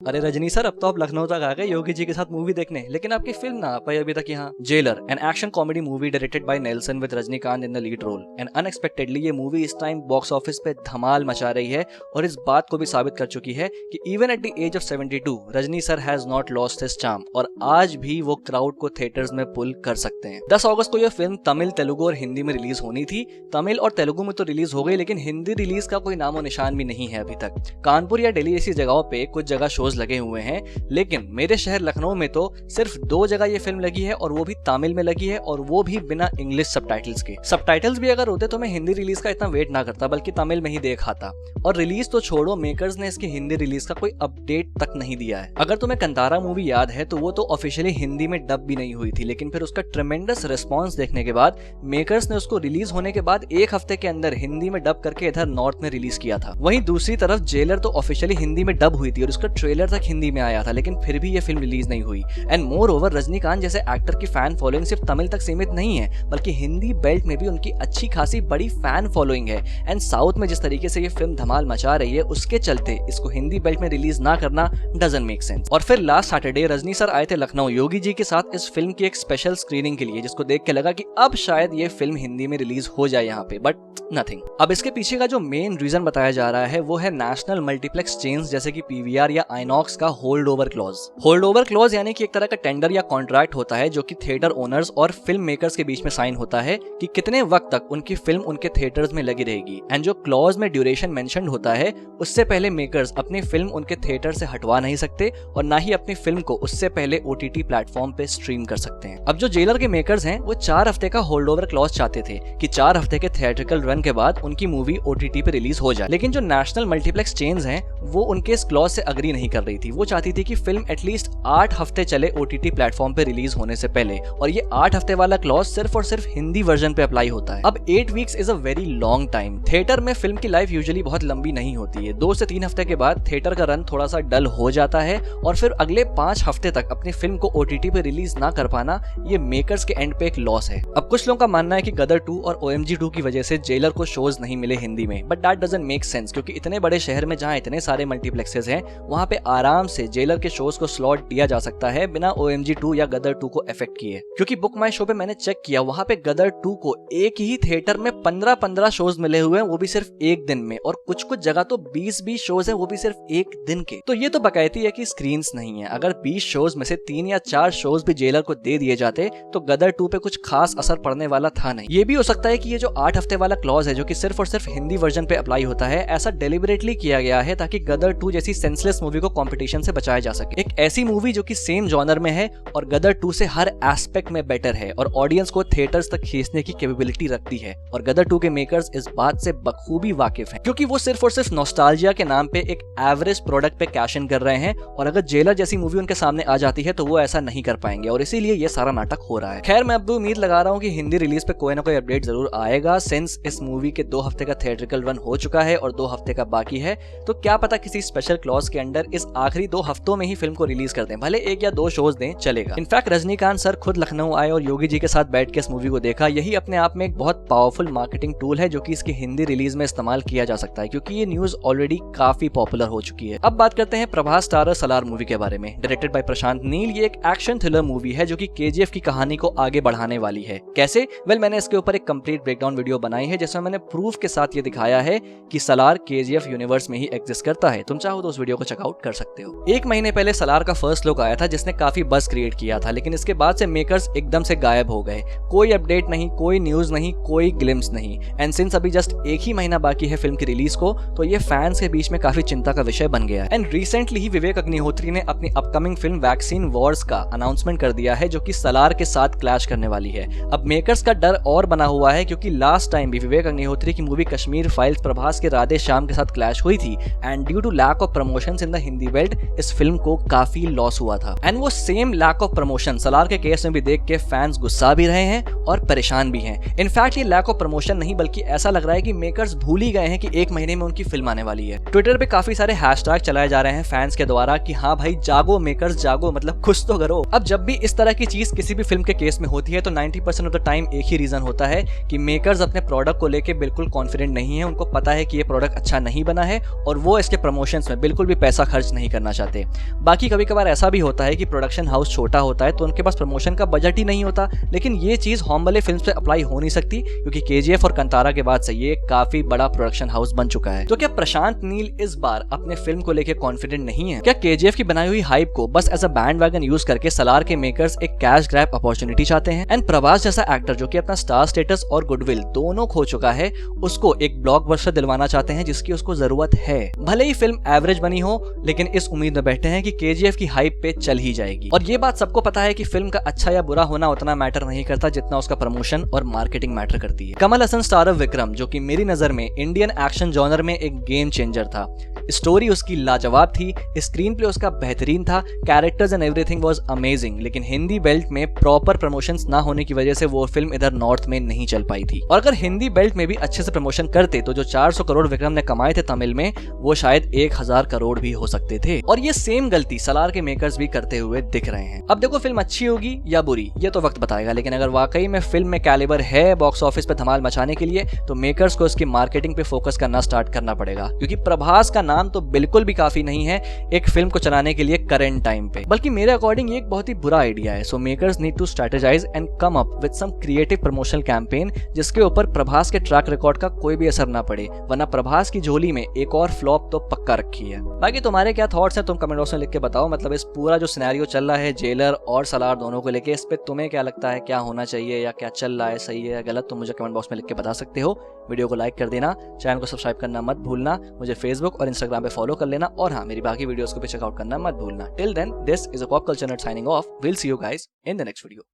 अरे रजनी सर, अब तो आप लखनऊ तक आ गए योगी जी के साथ मूवी देखने, लेकिन आपकी फिल्म ना आ पाई अभी तक यहाँ। Jailer, an action comedy movie directed by Nelson with Rajinikanth in the lead role. And unexpectedly ये मूवी इस टाइम बॉक्स ऑफिस पे धमाल मचा रही है और इस बात को भी साबित कर चुकी है कि even at the age of 72 Rajni sir has not lost his charm और आज भी वो क्राउड को थिएटर्स में पुल कर सकते हैं। 10 अगस्त को यह फिल्म तमिल, तेलुगु और हिंदी में रिलीज होनी थी। तमिल और तेलुगु में तो रिलीज हो गई, लेकिन हिंदी रिलीज का कोई नामो निशान भी नहीं है अभी तक। कानपुर या दिल्ली जैसी जगहों पे कुछ जगह शोज लगे हुए हैं, लेकिन मेरे शहर लखनऊ में तो सिर्फ 2 जगह ये फिल्म लगी है और वो भी तमिल में लगी है, और वो भी बिना इंग्लिश सबटाइटल्स के। सबटाइटल्स भी अगर होते तो मैं हिंदी रिलीज का इतना वेट ना करता, बल्कि तमिल में ही देख आता। और रिलीज तो छोड़ो, मेकर्स ने इसकी हिंदी रिलीज का कोई अपडेट तक नहीं दिया है। अगर तुम्हें कंतारा मूवी याद है तो वो तो ऑफिशियली हिंदी में डब भी नहीं हुई थी, लेकिन फिर उसका ट्रेमेंडस रिस्पॉन्स देखने के बाद मेकर्स ने उसको रिलीज होने के बाद 1 हफ्ते के अंदर हिंदी में डब करके इधर नॉर्थ में रिलीज किया था। वहीं दूसरी तरफ जेलर तो ऑफिशियली हिंदी में डब हुई थी और उसका ट्रेलर तक हिंदी में आया था, लेकिन फिर भी ये फिल्म रिलीज नहीं हुई। एंड मोर ओवर रजनीकांत जैसे एक्टर की फैन फॉलोइंग सिर्फ तमिल तक सीमित नहीं है, बल्कि हिंदी बेल्ट में भी उनकी अच्छी खासी बड़ी फैन फॉलोइंग है। एंड साउथ में जिस तरीके से ये फिल्म धमाल मचा रही है, उसके चलते इसको हिंदी बेल्ट में रिलीज ना करना डजंट मेक सेंस। और फिर लास्ट सैटरडे रजनी सर आए थे लखनऊ योगी जी के साथ इस फिल्म की एक स्पेशल स्क्रीनिंग के लिए, जिसको देख के लगा कि अब शायद ये फिल्म हिंदी में रिलीज हो जाए यहाँ पे, बट नथिंग। अब इसके पीछे का जो मेन रीजन बताया जा रहा है वो है नेशनल मल्टीप्लेक्स चेन्स जैसे कि पीवीआर या आइनॉक्स का hold over clause. Hold over clause यानी कि एक तरह का टेंडर या कॉन्ट्रैक्ट होता है जो कि थिएटर ओनर्स और फिल्म मेकर्स के बीच में साइन होता है कि कितने वक्त तक उनकी फिल्म उनके थिएटर्स में लगी रहेगी। एंड जो क्लॉज में ड्यूरेशन मेंशन्ड होता है, उससे पहले मेकर्स अपनी फिल्म उनके थिएटर से हटवा नहीं सकते और ना ही अपनी फिल्म को उससे पहले ओटीटी प्लेटफॉर्म पे स्ट्रीम कर सकते हैं। अब जो जेलर के मेकर्स हैं वो 4 हफ्ते का होल्ड ओवर क्लॉज चाहते थे कि 4 हफ्ते के थिएट्रिकल रन के बाद उनकी मूवी ओटीटी पे रिलीज हो जाए, लेकिन जो नेशनल मल्टीप्लेक्स चेन्स हैं वो उनके इस क्लॉज से अग्री नहीं कर रही थी। वो चाहती थी कि फिल्म एटलीस्ट 8 हफ्ते चले ओटीटी प्लेटफॉर्म पे रिलीज होने से पहले, और ये 8 हफ्ते वाला क्लॉज सिर्फ और सिर्फ हिंदी वर्जन पे अप्लाई होता है। अब 8 weeks is a very long time. Theatre में फिल्म की लाइफ यूजुअली बहुत लंबी नहीं होती है। 2 से 3 हफ्ते के बाद थिएटर का रन थोड़ा सा डल हो जाता है और फिर अगले 5 हफ्ते तक अपनी फिल्म को ओटीटी पे रिलीज ना कर पाना, ये मेकर्स के एंड पे एक लॉस है। अब कुछ लोगों का मानना है कि गदर 2 और OMG 2 की वजह से जेलर को शोज नहीं मिले हिंदी में, but that doesn't make sense, क्योंकि इतने बड़े शहर में जहां इतने सारे मल्टीप्लेक्सेस हैं, वहां पे आराम से जेलर के शोज को स्लॉट दिया जा सकता है बिना OMG 2 या गदर 2 को इफेक्ट किए। क्योंकि बुक माई शो पे मैंने चेक किया, वहां पे गदर 2 को एक ही थिएटर में 15-15 शोज मिले हुए हैं, वो भी सिर्फ एक दिन में, और कुछ कुछ जगह तो 20-20 शोज हैं, वो भी सिर्फ एक दिन के। तो ये तो बकायती है कि स्क्रीन्स नहीं है। अगर 20 शोज में से 3 या 4 शोज भी जेलर को दे दिए जाते तो गदर 2 पे कुछ खास असर पड़ने वाला था नहीं। ये भी हो सकता है कि ये जो 8 हफ्ते वाला क्लॉज है जो कि सिर्फ और सिर्फ हिंदी वर्जन पे अप्लाई होता है, ऐसा डेलिबरेटली किया गया है ताकि गदर 2 जैसी सेंसलेस मूवी को कंपटीशन से बचाया जा सके। एक ऐसी मूवी जो कि सेम जॉनर में है और गदर 2 से हर एस्पेक्ट में बेटर है और ऑडियंस को थिएटर्स तक खींचने की कैपेबिलिटी रखती है, और गदर 2 के मेकर्स इस बात से बखूबी वाकिफ हैं, क्योंकि वो सिर्फ और सिर्फ नॉस्टैल्जिया के नाम पे एक एवरेज प्रोडक्ट पे कैश इन कर रहे हैं, और अगर जेलर जैसी मूवी उनके सामने आ जाती है तो वो ऐसा नहीं कर पाएंगे, और इसीलिए ये सारा नाटक हो रहा है। खैर, मैं अब भी उम्मीद लगा रहा हूँ कि हिंदी रिलीज पे कोई ना कोई अपडेट जरूर आएगा, सिंस इस मूवी के 2 हफ्ते का थिएट्रिकल रन हो चुका है और 2 हफ्ते का बाकी है। तो क्या पता किसी स्पेशल क्लॉज के अंडर इस आखिरी 2 हफ्तों में ही फिल्म को रिलीज कर दें, भले 1 या 2 शोज दें, चलेगा। इनफैक्ट रजनीकांत सर खुद लखनऊ आए और योगी जी के साथ बैठ के इस मूवी को देखा। यही अपने आप में एक बहुत पावरफुल मार्केटिंग टूल है जो कि इसकी हिंदी रिलीज में इस्तेमाल किया जा सकता है, क्योंकि ये न्यूज ऑलरेडी काफी पॉपुलर हो चुकी है। अब बात करते हैं प्रभास स्टारर सलार मूवी के बारे में। डायरेक्टेड बाय प्रशांत नील, ये एक एक्शन थ्रिलर मूवी है जो कि KGF की कहानी को आगे बढ़ाने वाली है। कैसे? वेल, मैंने इसके ऊपर एक कंप्लीट ब्रेकडाउन वीडियो बनाई है जिसमें मैंने प्रूफ के साथ ये दिखाया है कि सलार KGF यूनिवर्स में ही एग्जिस्ट करता है। तुम चाहो तो उस वीडियो को चेकआउट कर सकते हो। 1 महीने पहले सलार का फर्स्ट लुक आया था जिसने काफी बज़ क्रिएट किया था, लेकिन इसके बाद से मेकर्स एकदम से गायब हो गए। कोई अपडेट नहीं, कोई न्यूज नहीं, कोई ग्लिम्स नहीं। एंड सिंस अभी जस्ट 1 ही महीना बाकी है फिल्म की रिलीज को, तो ये फैंस के बीच में काफी चिंता का विषय बन गया है। एंड रिसेंटली ही विवेक अग्निहोत्री ने अपनी अपकमिंग फिल्म वैक्सीन वॉर्स का अनाउंसमेंट कर दिया है जो कि सलार के साथ क्लैश करने वाली है। अब मेकर्स का डर और बना हुआ है, क्योंकि लास्ट टाइम भी विवेक अग्निहोत्री की मूवी कश्मीर फाइल्स प्रभास के राधे श्याम के साथ क्लैश हुई थी, and due to lack of promotions in the Hindi belt इस फिल्म को काफी लॉस हुआ था। एंड वो same lack of promotion Salaar के केस में भी देख के फैंस गुस्सा भी रहे हैं और परेशान भी हैं। इनफैक्ट ये लैक ऑफ प्रमोशन नहीं, बल्कि ऐसा लग रहा है कि मेकर्स भूल ही गए हैं कि 1 महीने में उनकी फिल्म आने वाली है। ट्विटर पे काफी सारे हैशटैग चलाए जा रहे हैं फैंस के द्वारा कि हाँ भाई जागो मेकर्स जागो, मतलब कुछ तो करो। अब जब भी इस तरह की चीज किसी भी फिल्म के केस में होती है तो 90% ऑफ द टाइम एक ही रीजन होता है कि मेकर्स अपने प्रोडक्ट को लेके बिल्कुल कॉन्फिडेंट नहीं है। उनको पता है कि ये प्रोडक्ट अच्छा नहीं बना है और वो इसके प्रमोशंस में बिल्कुल भी पैसा खर्च इन्वेस्ट नहीं करना चाहते। बाकी कभी कभार ऐसा भी होता है कि प्रोडक्शन हाउस छोटा होता है तो उनके पास प्रमोशन का बजट ही नहीं होता, लेकिन ये चीज होम्बले फिल्म्स पे अप्लाई हो नहीं सकती क्योंकि केजीएफ और कंतारा के बाद से ये काफी बड़ा प्रोडक्शन हाउस बन चुका है। तो क्या प्रशांत नील इस बार अपने फिल्म को लेकर कॉन्फिडेंट नहीं है? क्या केजीएफ की बनाई हुई हाइप को बस as a bandwagon use करके सलार के मेकर्स एक कैश ग्रैब अपॉर्चुनिटी चाहते हैं? एंड प्रभास जैसा एक्टर जो कि अपना स्टार स्टेटस और गुडविल दोनों खो चुका है, उसको एक ब्लॉकबस्टर दिलवाना चाहते हैं जिसकी उसको जरूरत है। भले ही फिल्म एवरेज बनी हो, लेकिन इस उम्मीद में बैठे हैं कि केजीएफ की हाइप पे चल ही जाएगी। और ये बात सबको पता है कि फिल्म का अच्छा या बुरा होना उतना मैटर नहीं करता जितना उसका प्रमोशन और मार्केटिंग मैटर करती है। कमल हसन स्टार विक्रम, जो कि मेरी नजर में इंडियन एक्शन जॉनर में एक गेम चेंजर था। स्टोरी उसकी लाजवाब थी, स्क्रीन प्ले उसका बेहतरीन था, characters and everything was amazing, लेकिन हिंदी बेल्ट में प्रॉपर प्रमोशंस ना होने की वजह से वो फिल्म इधर नॉर्थ में नहीं चल पाई थी। और अगर हिंदी बेल्ट में भी अच्छे से प्रमोशन करते तो जो 400 करोड़ विक्रम ने कमाए थे तमिल में, वो शायद 1000 करोड़ भी हो सकते थे। और ये सेम गलती सलार के मेकर्स भी करते हुए दिख रहे हैं। अब देखो, फिल्म अच्छी होगी या बुरी ये तो वक्त बताएगा, लेकिन अगर वाकई में फिल्म में कैलिबर है बॉक्स ऑफिस पे धमाल मचाने के लिए, तो मेकर्स को इसकी मार्केटिंग पे फोकस करना स्टार्ट करना पड़ेगा, क्योंकि प्रभास का नाम तो बिल्कुल भी काफी नहीं है एक फिल्म को चलाने के लिए करंट टाइम पे। बल्कि मेरे अकॉर्डिंग ये एक बहुत ही बुरा आइडिया है। So makers need to strategize and come up with some creative promotional campaign जिसके ऊपर प्रभास के ट्रैक रिकॉर्ड का कोई भी असर ना पड़े, वरना प्रभास की झोली में एक और फ्लॉप तो पक्का रखी है। बाकी तुम्हारे क्या थॉट्स हैं तुम कमेंट बॉक्स में लिख के बताओ। मतलब इस पूरा जो सिनेरियो चल रहा है जेलर और सलार दोनों को लेके, इस पे तुम्हें क्या लगता है, क्या होना चाहिए या क्या चल रहा है, सही है या गलत, तुम मुझे कमेंट बॉक्स में लिख के बता सकते हो। वीडियो को लाइक कर देना, चैनल को सब्सक्राइब करना मत भूलना, मुझे फेसबुक और इंस्टाग्राम पे फॉलो कर लेना, और हाँ, मेरी बाकी वीडियोस को भी चेकआउट करना मत भूलना। Till then, this is a pop culture nut signing off. Will see you guys in the next video.